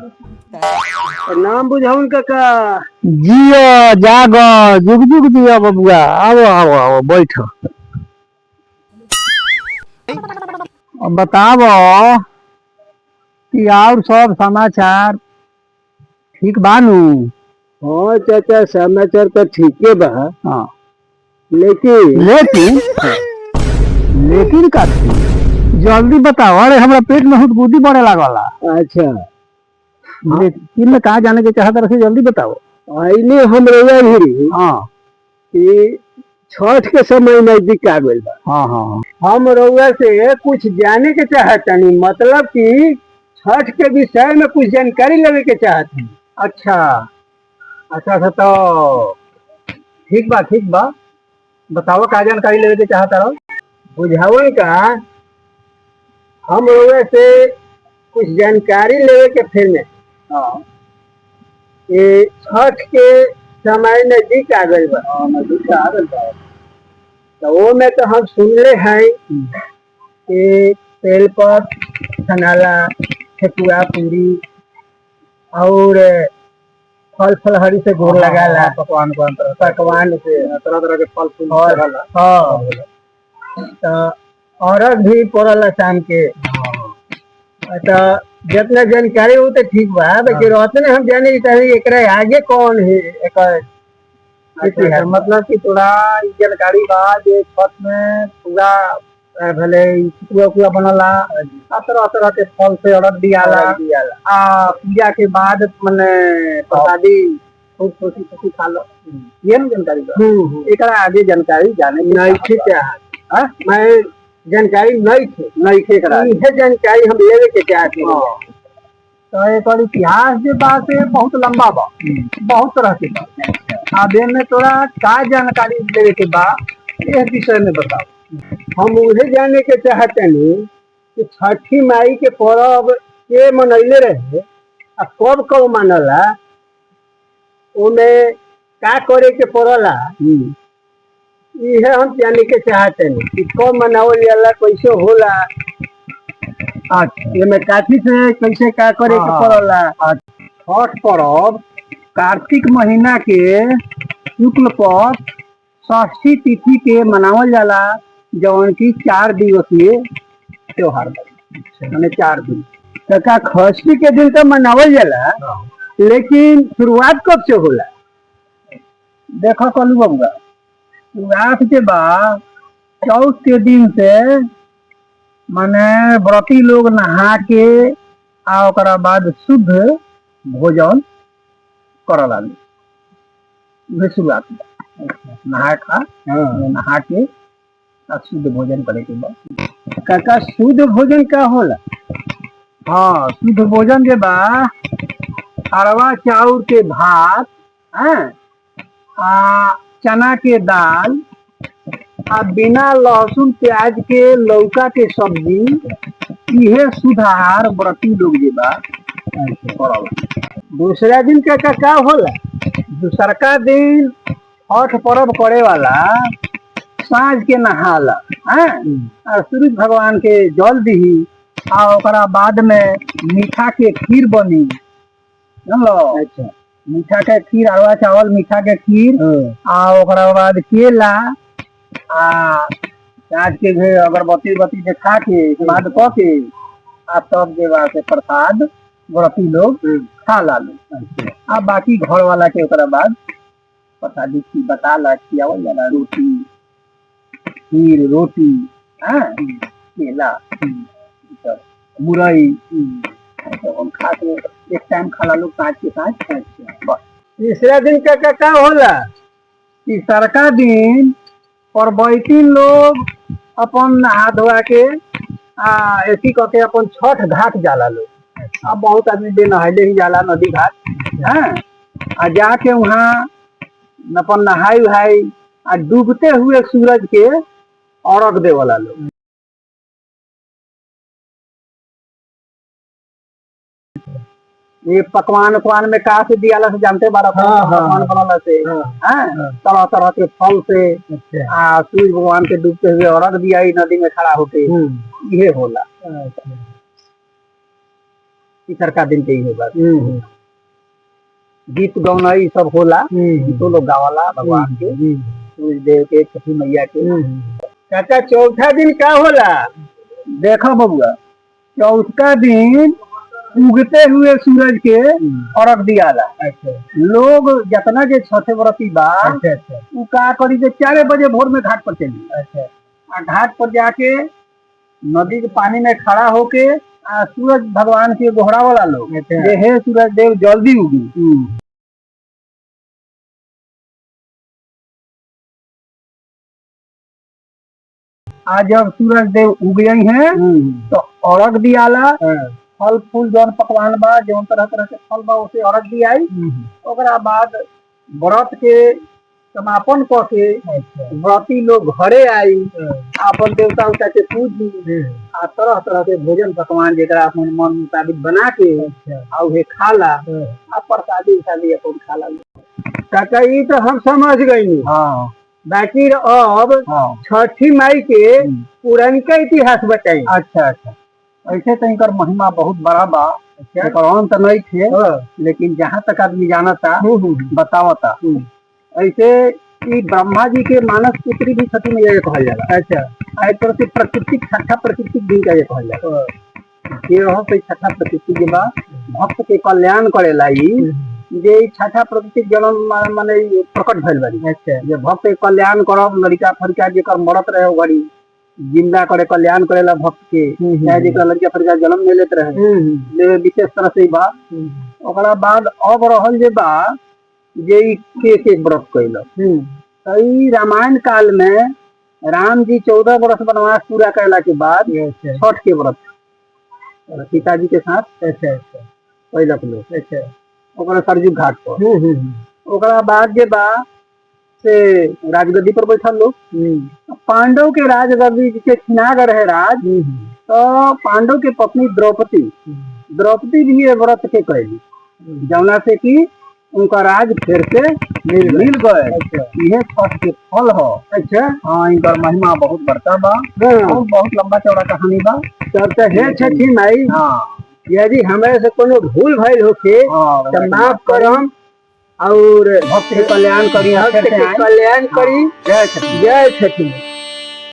नाम बुझाउन काका। जियो जागो जुग जुग जियो बबुआ। आओ आओ आओ बैठो। अब बताओ कि और सब समाचार ठीक बानू। हाँ चाचा समाचार तो ठीके बा। हाँ लेकिन लेकिन लेकिन का थी? जल्दी बताओ। अरे हमरा पेट में हुदबुदी बढ़े लागला। अच्छा लेकिन में कहा जाने के चाहत रहे जल्दी बताओ। आईने हम रउआ भी हाँ कि छठ के समय नजदीक आ गइल बा। हाँ हाँ हम रउआ से कुछ जाने के चाहतनी, मतलब कि छठ के विषय में कुछ जानकारी लेवे के चाहतनी। अच्छा अच्छा अच्छा तो ठीक बा बताओ का जानकारी लेवे के चाहता रहो। बुझावन का हम रउआ से कुछ जानकारी लेवे के फिर में हाँ कि छठ के समय नजदीक आ गइल बा। नजदीक आ गइल बा। तो वो में तो हम सुनले हैं कि तेल पर छनाला, ठेकुआ पूरी और फल फलहरी से गोर लगाला। पकवान पकवान से तरह तरह के फल फूल और हाँ तो औरत भी पड़ल शाम के। तो जितना जानकारी हो तो ठीक बा, लेकिन रहते हम जाने की चाही एकरा आगे कौन है एकर अच्छा, मतलब कि थोड़ा जानकारी बा जे छठ में पूरा भले ठेकुआ उकुआ बनला आ तरह तरह के फल से अर्घ दियाला आ पूजा के बाद मने प्रसादी खूब खुशी खुशी खा लो। ये ना जानकारी बा। एकरा आगे जानकारी जाने की नहीं चाहत ठीक बा। है। मैं जानकारी नहीं थे एकरा आगे। इहे जानकारी हम लेवे के चाहते हैं। तो एकर इतिहास जे बा से बहुत लंबा बा, बहुत तरह के बा। आबे में तोरा का जानकारी लेवे के बा इस विषय में बताओ। हम उहे जाने के चाहतनी कि छठी माई के पर्व के मनैले रहे आ कब कब मानला, ओमे का करे के पड़ला, इहे हम जाने के चाहतनी कि कब मनावल जाला, कैसे होला, अच्छा एमे काठी से कैसे का करे के पड़ला। छठ पर्व कार्तिक महीना के शुक्ल पक्ष षष्ठी तिथि के मनावल जाला, जौन की 4 दिवसीय त्योहार बा। 4 दिन तका खष्टी के दिन तो मनावल जाला, लेकिन शुरुआत कब से होला? देखो कलू बबुआ, शुरुआत के बाद चौथ के दिन से माने व्रती लोग नहा के आ ओकरा बाद शुद्ध भोजन करला लोग। शुरुआत नहा खा नहा के आ शुद्ध भोजन करे के बाद। काका शुद्ध भोजन का होला? हाँ शुद्ध भोजन के बा अरवा चाउर के भात, आ चना के दाल, आ बिना लहसुन प्याज के लौका के सब्जी, इहे शुद्ध आहार व्रती लोग जे बा करला। दूसरा दिन का होला? दूसरका दिन छठ पर्व करे वाला साँझ के नहाला, और सूरज भगवान के जल दी आ ओकरा बाद में मीठा के खीर बनी। अच्छा मीठा के खीर, अरवा चावल मीठा के खीर, आ ओकरा बाद केला आ काट के अगरबत्ती बत्ती देखा के बाद क के आ तब जे बा से प्रसाद व्रती लोग खा ला लो। आ बाकी घर वाला के ओकरा बाद प्रसादी की बताला खियावल जाला, रोटी खीर रोटी केला मुरई तो खा के एक टाइम खा ला लोग साँझ के साँझ। बस तीसरा दिन का होला? तीसरका दिन परबैतीन लोग अपन नहा धोआ के एथी क के अपन छठ घाट जाला लोग। अब बहुत आदमी बे नहाइले ही जाला नदी घाट, आ जाके वहाँ अपन नहाई उहाई आ डूबते हुए सूरज के अर्घ देवला लोग। ये पकवान उकवान में का से दियाला से जानते बारा पकवान बनाला से तरह तरह के फल से आ सूर्य भगवान के डूबते हुए अर्घ दिया नदी में खड़ा होके, ये होला। तीसरका दिन के ही बात। गीत गौना ई सब होला, गीतो लोग गावला भगवान के, सूर्य देव के, छठी मैया के। चाचा चौथा दिन का होला? देखो बबुआ, चौथा दिन उगते हुए सूरज के अर्घ दियाला। अच्छा लोग जितना के छठे व्रती बा अच्छा अच्छा उ का करी जे 4 बजे भोर में घाट पर चली। अच्छा आ घाट पर जाके नदी के पानी में खड़ा होके आ सूरज भगवान के गोहरा वाला लोग अच्छा। जे हे सूरज देव जल्दी उगी। आज जब सूरज देव उग गई हैं तो अर्घ दियाला। फल फूल जौन पकवान बा, जौन तरह तरह के फल बा उसे अर्घ दियाई। ओकरा बाद व्रत के समापन क के व्रती लोग घरे आई, अपन देवता उता के पूजी आ तरह तरह के भोजन पकवान जेकरा अपन मन मुताबिक बना के आ उहे खाला आ प्रसादी उसादी अपन खाला। चाचा ई तो हम समझ गई। हाँ बाकी अब हाँ छठी माई के पुरानिका इतिहास बताई। अच्छा अच्छा, ऐसे तो इनकर महिमा बहुत बड़ा बा, एकर अंत नहीं थे, लेकिन जहाँ तक आदमी जानता बतावता। ऐसे कि ब्रह्मा जी के मानस पुत्री भी छठी मैया के कहल जाला। अच्छा एक तरह से प्राकृतिक छठा प्राकृतिक दिन का ये कहल जाला। ये रहो से छठा प्राकृतिक के बा भक्त के कल्याण करेला ई जे छठा प्राकृतिक जन्म माने प्रकट भइल बाड़ी। अच्छा जे भक्त के कल्याण करब, लड़का फड़का जेकर मरत रहे घड़ी जिंदा करे कल्याण करेला भक्त के, चाहे जेकरा लड़का फड़का जन्म ले लेत रहे ले विशेष तरह से बा। ओकरा बाद अब रहल जे बा जे के व्रत कैलक। ई रामायण काल में राम जी 14 वर्ष वनवास पूरा करला के बाद छठ के व्रत पिताजी के साथ अच्छा अच्छा कैलक लोग। अच्छा ओकरा सरजू घाट पर। ओकरा बाद जे बा से राजगद्दी पर बैठल लोग। पांडव के राजगद्दी के छिनाग रहे राज, तो पांडव के पत्नी द्रौपदी भी ये व्रत के कैली, जौना से कि उनका राज फिर से मिल गए। अच्छा यह छठ के फल हो। अच्छा हाँ, इनकर महिमा बहुत बड़का बा और बहुत लंबा चौड़ा कहानी बा। तब तो हे छठी माई, हाँ यदि हमारे से कोनो भूल भइल होके हाँ, तो माफ करम और भक्त के कल्याण करी। भक्त के कल्याण करी। जय छठी। जय छठी।